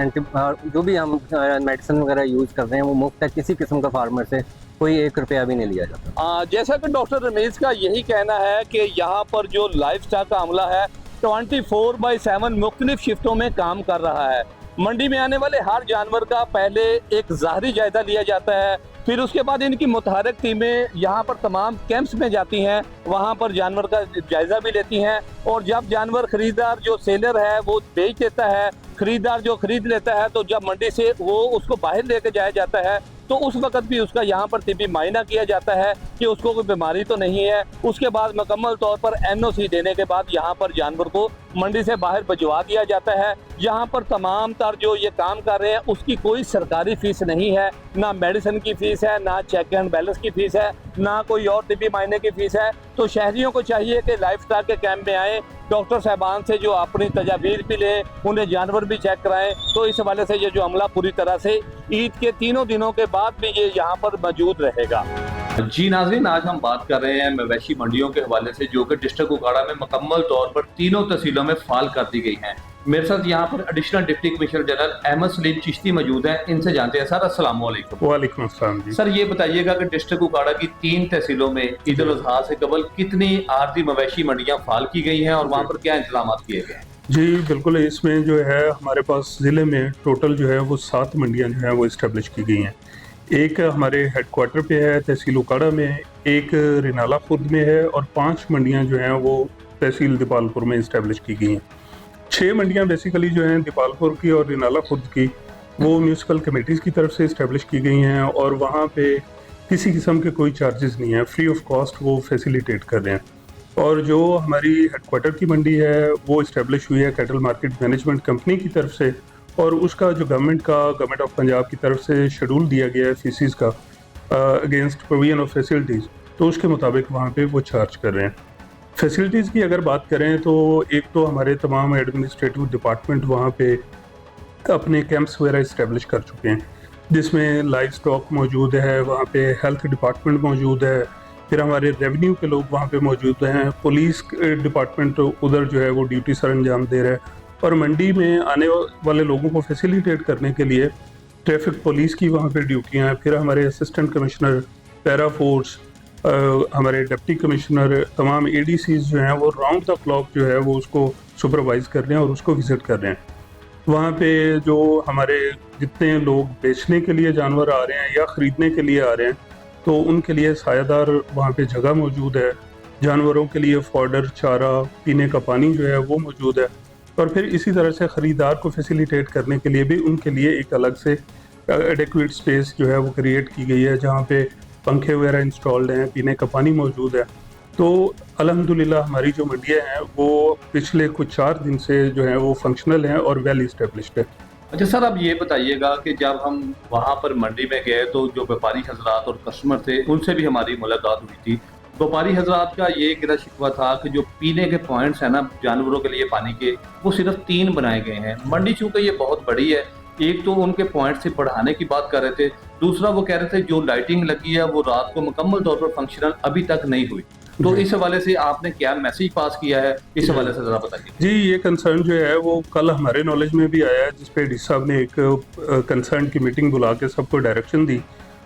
जो भी हम मेडिसिन वगैरह यूज़ कर रहे हैं वो मुफ्त है, किसी किस्म का फार्मर से कोई 1 रुपया भी नहीं लिया जाता। जैसा कि डॉक्टर रमीज का यही कहना है कि यहाँ पर जो लाइफ स्टॉक का अमला है 24/7 मुख्तलिफ शिफ्टों में काम कर रहा है। मंडी में आने वाले हर जानवर का पहले एक ज़ाहरी जायजा लिया जाता है, फिर उसके बाद इनकी मुतहरक टीमें यहाँ पर तमाम कैंप्स में जाती हैं, वहाँ पर जानवर का जायजा भी लेती हैं, और जब जानवर खरीदार जो सेलर है वो बेच देता है, खरीदार जो खरीद लेता है, तो जब मंडी से वो उसको बाहर लेके जाया जाता है तो उस वक्त भी उसका यहाँ पर तिब्बी मायना किया जाता है कि उसको कोई बीमारी तो नहीं है। उसके बाद मुकम्मल तौर पर NOC देने के बाद यहाँ पर जानवर को मंडी से बाहर भिजवा दिया जाता है। यहाँ पर तमाम तर जो ये काम कर रहे हैं उसकी कोई सरकारी फ़ीस नहीं है, ना मेडिसिन की फ़ीस है, ना चेक एंड बैलेंस की फ़ीस है, ना कोई और तिब्बी मायने की फ़ीस है। तो शहरियों को चाहिए कि लाइफ स्टॉक के कैंप में आएँ, डॉक्टर साहबान से जो अपनी तजावीज़ भी लें, उन्हें जानवर भी चेक कराएं। तो इस हवाले से ये जो अमला पूरी तरह से ईद के 3 दिनों के बाद भी ये यहाँ पर मौजूद रहेगा। जी नाज़रीन, आज हम बात कर रहे हैं मवेशी मंडियों के हवाले से जो कि डिस्ट्रिक्ट कुपवाड़ा में मुकम्मल तौर पर 3 तहसीलों में फाल कर दी गई हैं। मेरे साथ यहाँ पर additional deputy commissioner general Ahmad Saleem Chishti मौजूद हैं, इनसे जानते हैं। सर अस्सलाम वालेकुम। वालेकुम अस्सलाम जी। सर ये बताइएगा कि डिस्ट्रिक्ट कुपवाड़ा की 3 तहसीलों में ईद उल अज़हा से कबल कितनी आरजी मवेशी मंडियाँ फाल की गई हैं और वहाँ पर क्या इंतजाम किए गए हैं? जी बिल्कुल, इसमें जो है हमारे पास ज़िले में टोटल जो है वो 7 मंडियाँ जो हैं वो इस्टेब्लिश की गई हैं। एक हमारे हेडक्वार्टर पे है तहसील उकाड़ा में, एक रिनाला खुर्द में है, और 5 मंडियाँ जो हैं वो तहसील दीपालपुर में इस्टेब्लिश की गई हैं। 6 मंडियाँ बेसिकली जो हैं दीपालपुर की और रिनाला खुर्द की वो म्यूनसिपल कमेटीज़ की तरफ से इस्टेब्लिश की गई हैं, और वहाँ पे किसी किस्म के कोई चार्जेस नहीं है, फ्री ऑफ कॉस्ट वो फैसिलिटेट कर रहे हैं। और जो हमारी हेडक्वार्टर की मंडी है वो इस्टेब्लिश हुई है कैटल मार्केट मैनेजमेंट कंपनी की तरफ से, और उसका जो गवर्नमेंट ऑफ पंजाब की तरफ से शेड्यूल दिया गया है फीसिस का अगेंस्ट प्रोविजन ऑफ फैसिलिटीज़, तो उसके मुताबिक वहाँ पे वो चार्ज कर रहे हैं। फैसिलिटीज़ की अगर बात करें तो एक तो हमारे तमाम एडमिनिस्ट्रेटिव डिपार्टमेंट वहाँ पे अपने कैंप्स वगैरह इस्टेब्लिश कर चुके हैं, जिसमें लाइव स्टॉक मौजूद है, वहाँ पे हेल्थ डिपार्टमेंट मौजूद है, फिर हमारे रेवेन्यू के लोग वहाँ पे मौजूद हैं, पुलिस डिपार्टमेंट उधर जो है वो ड्यूटी सर अंजाम दे रहा है, और मंडी में आने वाले लोगों को फैसिलिटेट करने के लिए ट्रैफिक पुलिस की वहाँ पे ड्यूटियाँ हैं। फिर हमारे असिस्टेंट कमिश्नर, पैरा फोर्स, हमारे डिप्टी कमिश्नर, तमाम ADCs जो हैं वो राउंड द क्लॉक जो है वो उसको सुपरवाइज़ कर रहे हैं और उसको विज़िट कर रहे हैं। वहाँ पे जो हमारे जितने लोग बेचने के लिए जानवर आ रहे हैं या ख़रीदने के लिए आ रहे हैं, तो उनके लिए सायादार वहाँ पे जगह मौजूद है, जानवरों के लिए फॉडर, चारा, पीने का पानी जो है वो मौजूद है। और फिर इसी तरह से ख़रीदार को फैसिलिटेट करने के लिए भी उनके लिए एक अलग से एडिक्वेट स्पेस जो है वो क्रिएट की गई है, जहाँ पे पंखे वगैरह इंस्टॉल्ड हैं, पीने का पानी मौजूद है। तो अल्हम्दुलिल्लाह हमारी जो मंडियाँ हैं वो पिछले कुछ 4 दिन से जो है वो फंक्शनल हैं और वेल इस्टेब्लिश्ड है। अच्छा सर, अब ये बताइएगा कि जब हम वहाँ पर मंडी में गए तो जो व्यापारी हजरात और कस्टमर थे उनसे भी हमारी मुलाकात हुई थी। व्यापारी हजरात का ये गिला शिकवा था कि जो पीने के पॉइंट्स हैं ना जानवरों के लिए पानी के, वो सिर्फ 3 बनाए गए हैं। मंडी चूँकि ये बहुत बड़ी है, एक तो उनके पॉइंट से बढ़ाने की बात कर रहे थे, दूसरा वो कह रहे थे जो लाइटिंग लगी है वो रात को मुकम्मल तौर पर फंक्शनल अभी तक नहीं हुई। तो इस हवाले से आपने क्या मैसेज पास किया है, इस हवाले से जरा बताइए। जी, ये कंसर्न जो है वो कल हमारे नॉलेज में भी आया है, जिसपे डी साहब ने एक कंसर्न की मीटिंग बुला के सबको डायरेक्शन दी,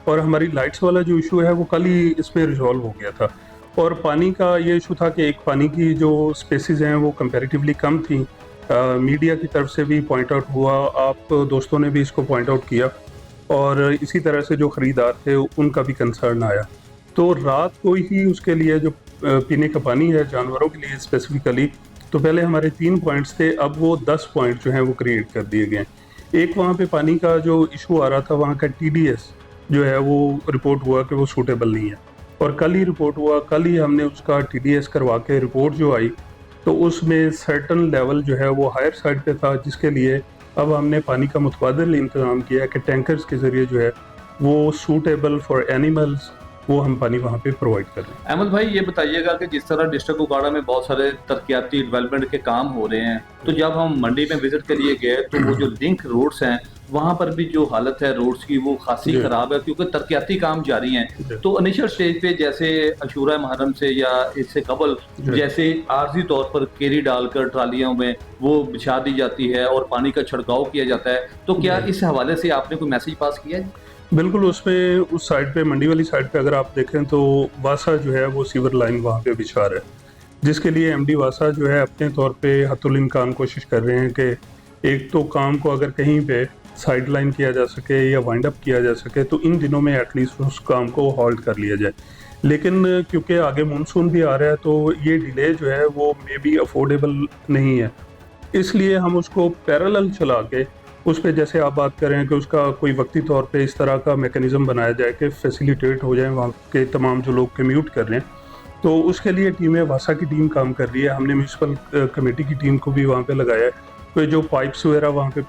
और हमारी लाइट्स वाला जो इशू है वो कल ही इस पे रिजॉल्व हो गया था। और पानी का ये इशू था कि एक पानी की जो स्पेसिस हैं वो कंपैरेटिवली कम थी। मीडिया की तरफ से भी पॉइंट आउट हुआ, आप दोस्तों ने भी इसको पॉइंट आउट किया, और इसी तरह से जो ख़रीदार थे उनका भी कंसर्न आया। तो रात को ही उसके लिए जो पीने का पानी है जानवरों के लिए स्पेसिफिकली, तो पहले हमारे 3 पॉइंट्स थे, अब वो 10 पॉइंट जो हैं वो क्रिएट कर दिए गए। एक वहाँ पे पानी का जो इशू आ रहा था, वहाँ का TDS जो है वो रिपोर्ट हुआ कि वो सूटेबल नहीं है, और कल ही रिपोर्ट हुआ, कल ही हमने उसका TDS करवा के रिपोर्ट जो आई तो उसमें सर्टन लेवल जो है वो हायर साइड पे था, जिसके लिए अब हमने पानी का मुतबादिल इंतज़ाम किया कि टैंकर्स के ज़रिए जो है वो सूटेबल फॉर एनिमल्स वो हम पानी वहाँ पे प्रोवाइड कर रहे हैं। अहमद भाई, ये बताइएगा कि जिस तरह डिस्ट्रिक्ट उकाड़ा में बहुत सारे तरक्याती डेवलपमेंट के काम हो रहे हैं, तो जब हम मंडी में विजिट के लिए गए तो वो जो लिंक रोड्स हैं वहाँ पर भी जो हालत है रोड्स की वो खासी खराब है, क्योंकि तरक्याती काम जारी हैं। तो इनिशियल स्टेज पे जैसे अशूरा मुहर्रम से या इससे कबल जैसे आर्जी तौर पर केरी डालकर ट्रालियों में वो बिछा दी जाती है और पानी का छिड़काव किया जाता है, तो क्या इस हवाले से आपने कोई मैसेज पास किया है? बिल्कुल, उसमें उस साइड पे, मंडी वाली साइड पे अगर आप देखें तो वासा जो है वो सीवर लाइन वहाँ पे बिछा रहा है, जिसके लिए MD वासा जो है अपने तौर पे हतुल इम्कान कोशिश कर रहे हैं कि एक तो काम को अगर कहीं पे साइड लाइन किया जा सके या वाइंड अप किया जा सके तो इन दिनों में एटलीस्ट उस काम को हॉल्ट कर लिया जाए। लेकिन क्योंकि आगे मानसून भी आ रहा है तो ये डिले जो है वो मे बी अफोर्डेबल नहीं है, इसलिए हम उसको पैरेलल चला के उस पर, जैसे आप बात करें कि उसका कोई वक्ती तौर पे इस तरह का मैकेनिज़्म बनाया जाए कि फैसिलिटेट हो जाए वहाँ के तमाम जो लोग कम्यूट कर रहे हैं, तो उसके लिए टीमें वासा की टीम काम कर रही है। हमने म्यूनसिपल कमेटी की टीम को भी वहाँ पे लगाया है, तो जो पाइप्स वगैरह वहाँ पे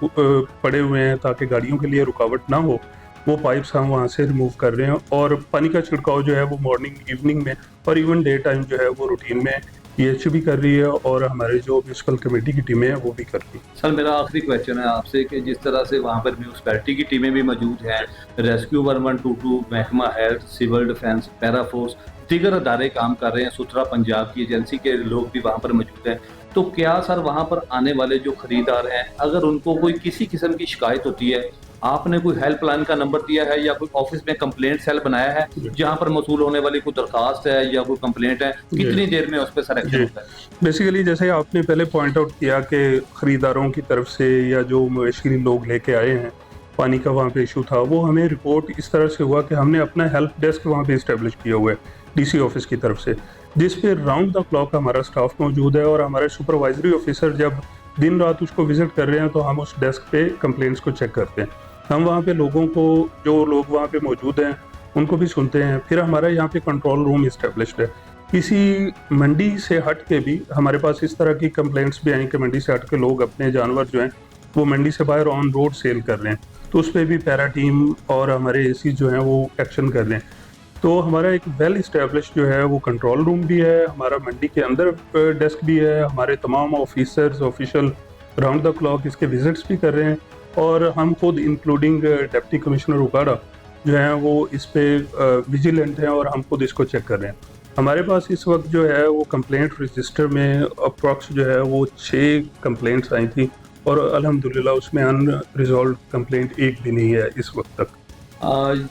पड़े हुए हैं ताकि गाड़ियों के लिए रुकावट ना हो, वो पाइप्स हम वहाँ से रिमूव कर रहे हैं। और पानी का छिड़काव जो है वो मॉर्निंग, इवनिंग में और इवन डे टाइम जो है वो रूटीन में PH भी कर रही है और हमारे जो म्यूनसिपल कमेटी की टीमें हैं वो भी कर रही है। सर, मेरा आखिरी क्वेश्चन है आपसे कि जिस तरह से वहाँ पर म्यूनसिपैलिटी की टीमें भी मौजूद हैं, रेस्क्यू 1122, महकमा health, civil defence, para force, दीगर अदारे काम कर रहे हैं, सुथरा पंजाब की एजेंसी के लोग भी वहाँ पर मौजूद हैं, तो क्या सर वहाँ पर आने वाले जो खरीदार हैं अगर उनको कोई किसी किस्म की शिकायत होती है, आपने कोई हेल्पलाइन का नंबर दिया है या कोई ऑफिस में कंप्लेंट सेल बनाया है जहां पर मसूल होने वाली कोई दरखास्त है या कोई कंप्लेंट है, कितनी देर में उस पर सर एक्शन होता है? बेसिकली जैसे आपने पहले पॉइंट आउट किया कि खरीदारों की तरफ से या जो मवेशी लोग लेके आए हैं, पानी का वहाँ पे इशू था, वो हमें रिपोर्ट इस तरह से हुआ कि हमने अपना हेल्प डेस्क वहाँ पे इस्टेब्लिश किया हुआ है DC ऑफिस की तरफ से, जिस पे राउंड द क्लॉक हमारा स्टाफ मौजूद है, और हमारे सुपरवाइजरी ऑफिसर जब दिन रात उसको विजिट कर रहे हैं तो हम उस डेस्क पे कंप्लेंट्स को चेक करते हैं। हम वहाँ पे लोगों को, जो लोग वहाँ पे मौजूद हैं उनको भी सुनते हैं। फिर हमारा यहाँ पे कंट्रोल रूम इस्टेब्लिश्ड है। किसी मंडी से हट के भी हमारे पास इस तरह की कंप्लेंट्स भी आई कि मंडी से हट के लोग अपने जानवर जो हैं वो मंडी से बाहर ऑन रोड सेल कर रहे हैं, तो उस पर भी पैरा टीम और हमारे AC जो हैं वो एक्शन कर रहे हैं। तो हमारा एक वेल इस्टेब्लिश जो है वो कंट्रोल रूम भी है, हमारा मंडी के अंदर डेस्क भी है, हमारे तमाम officers official round the clock इसके विजिट्स भी कर रहे हैं, और हम खुद इंक्लूडिंग डिप्टी कमिश्नर उकाड़ा जो हैं वो इस पे विजिलेंट हैं और हम खुद इसको चेक कर रहे हैं। हमारे पास इस वक्त जो है वो कंप्लेंट रजिस्टर में अप्रॉक्स जो है वो 6 कंप्लेंट्स आई थी, और अल्हम्दुलिल्लाह उसमें अनरिजॉल्व कंप्लेंट एक भी नहीं है इस वक्त तक।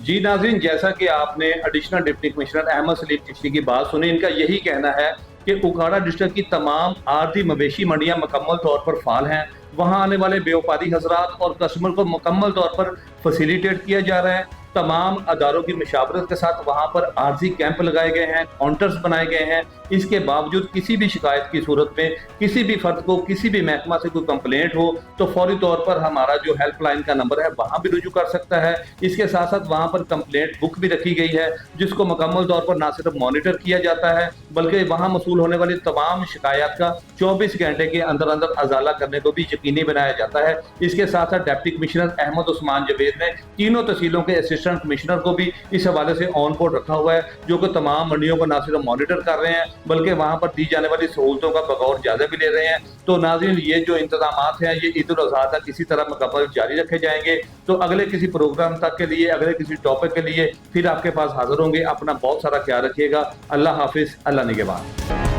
जी नाज़रीन, जैसा कि आपने additional deputy commissioner Ahmad Saleem Chishti की बात सुनी, इनका यही कहना है कि उकाड़ा डिस्ट्रिक्ट की तमाम आरती मवेशी मंडियां मुकम्मल तौर पर फाल हैं, वहां आने वाले व्यापारी हजरात और कस्टमर को मुकम्मल तौर पर फैसिलिटेट किया जा रहा है। तमाम अदारों की मुशावरत के साथ वहां पर आर्जी कैंप लगाए गए हैं, काउंटर्स बनाए गए हैं। इसके बावजूद किसी भी शिकायत की सूरत में किसी भी फर्द को किसी भी महकमा से कोई कंप्लेंट हो तो फौरी तौर पर हमारा जो हेल्पलाइन का नंबर है वहां भी रुजू कर सकता है। इसके साथ साथ वहां पर कंप्लेंट बुक भी रखी गई है जिसको मुकम्मल तौर पर ना सिर्फ मॉनिटर किया जाता है बल्कि वहां मसूल होने वाली तमाम शिकायत का 24 घंटे के अंदर अंदर अजाला करने को भी यकीनी बनाया जाता है। इसके साथ साथ डिप्टी कमिश्नर अहमद उस्मान जवेद ने तीनों तहसीलों के असिस्टेंट कमिश्नर को भी इस हवाले से ऑन बोर्ड रखा हुआ है, जो कि तमाम मंडियों को ना सिर्फ मॉनिटर कर रहे हैं बल्कि वहां पर दी जाने वाली सहूलतों का बगौर जायजा भी ले रहे हैं। तो नाज़रीन, ये जो इंतजामात हैं ये ईद उल अज़हा तक इसी तरह मुकम्मल जारी रखे जाएंगे। तो अगले किसी प्रोग्राम तक के लिए, अगले किसी टॉपिक के लिए फिर आपके पास हाजिर होंगे। अपना बहुत सारा ख्याल रखिएगा। अल्लाह हाफिज, अल्लाह निगहबान।